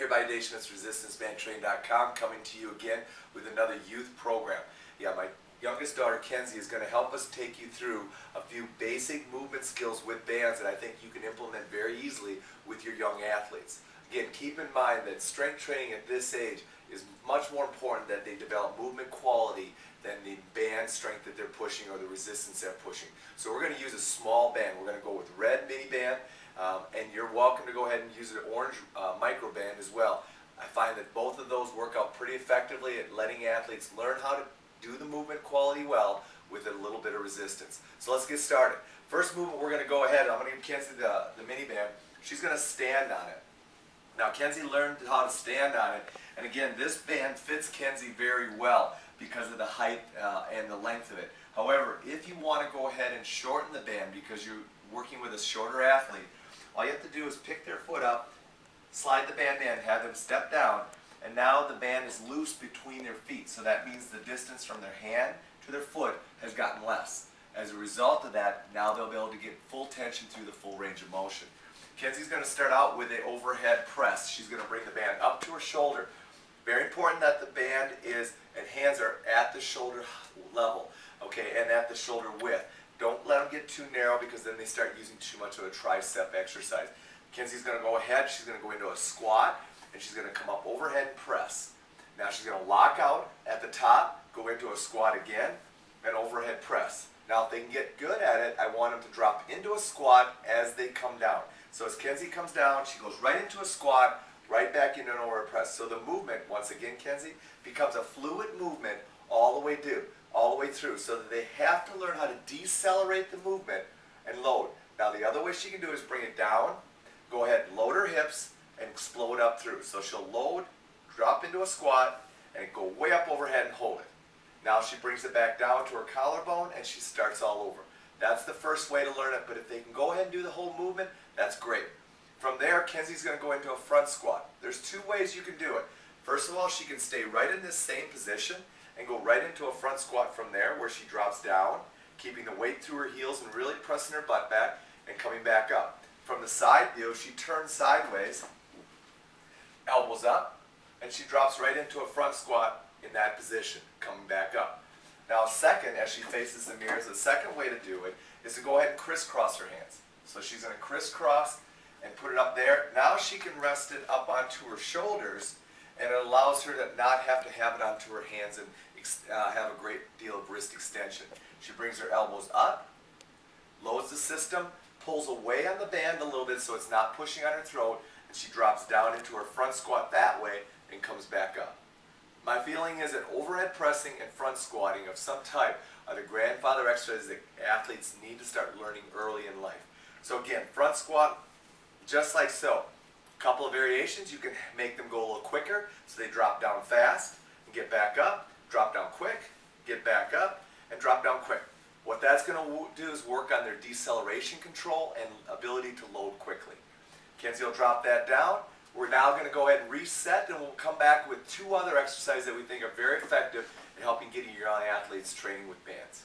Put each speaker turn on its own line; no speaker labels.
Everybody, Nation, it's ResistanceBandTraining.com coming to you again with another youth program. Yeah, my youngest daughter, Kenzie, is going to help us take you through a few basic movement skills with bands that I think you can implement very easily with your young athletes. Again, keep in mind that strength training at this age is much more important that they develop movement quality than the band strength that they're pushing or the resistance they're pushing. So we're going to use a small band. We're going to go with red mini band. And you're welcome to go ahead and use an orange micro band as well. I find that both of those work out pretty effectively at letting athletes learn how to do the movement quality well with a little bit of resistance. So let's get started. First movement, we're going to go ahead. I'm going to give Kenzie the mini band. She's going to stand on it. Now Kenzie learned how to stand on it, and again, this band fits Kenzie very well because of the height and the length of it. However, if you want to go ahead and shorten the band because you're working with a shorter athlete, all you have to do is pick their foot up, slide the band in, have them step down, and now the band is loose between their feet. So that means the distance from their hand to their foot has gotten less. As a result of that, now they'll be able to get full tension through the full range of motion. Kenzie's going to start out with an overhead press. She's going to bring the band up to her shoulder. Very important that the band and hands are at the shoulder level, okay, and at the shoulder width. Don't let them get too narrow because then they start using too much of a tricep exercise. Kenzie's going to go ahead, she's going to go into a squat, and she's going to come up overhead and press. Now she's going to lock out at the top, go into a squat again, and overhead press. Now if they can get good at it, I want them to drop into a squat as they come down. So as Kenzie comes down, she goes right into a squat, right back into an overhead press. So the movement, once again, Kenzie, becomes a fluid movement all the way through, so that they have to learn how to decelerate the movement and load. Now the other way she can do is bring it down, go ahead and load her hips and explode up through. So she'll load, drop into a squat, and go way up overhead and hold it. Now she brings it back down to her collarbone and she starts all over. That's the first way to learn it, but if they can go ahead and do the whole movement, that's great. From there, Kenzie's going to go into a front squat. There's two ways you can do it. First of all, she can stay right in this same position and go right into a front squat from there where she drops down, keeping the weight through her heels and really pressing her butt back and coming back up. From the side view, she turns sideways, elbows up, and she drops right into a front squat in that position, coming back up. Now second, as she faces the mirrors, the second way to do it is to go ahead and crisscross her hands. So she's going to crisscross and put it up there. Now she can rest it up onto her shoulders, and it allows her to not have to have it onto her hands and have a great deal of wrist extension. She brings her elbows up, loads the system, pulls away on the band a little bit so it's not pushing on her throat, and she drops down into her front squat that way and comes back up. My feeling is that overhead pressing and front squatting of some type are the grandfather exercises that athletes need to start learning early in life. So again, front squat, just like so. A couple of variations, you can make them go a little quicker so they drop down fast and get back up, drop down quick, get back up, and drop down quick. What that's going to do is work on their deceleration control and ability to load quickly. Kenzie will drop that down. We're now going to go ahead and reset, and we'll come back with two other exercises that we think are very effective in helping get your young athletes training with bands.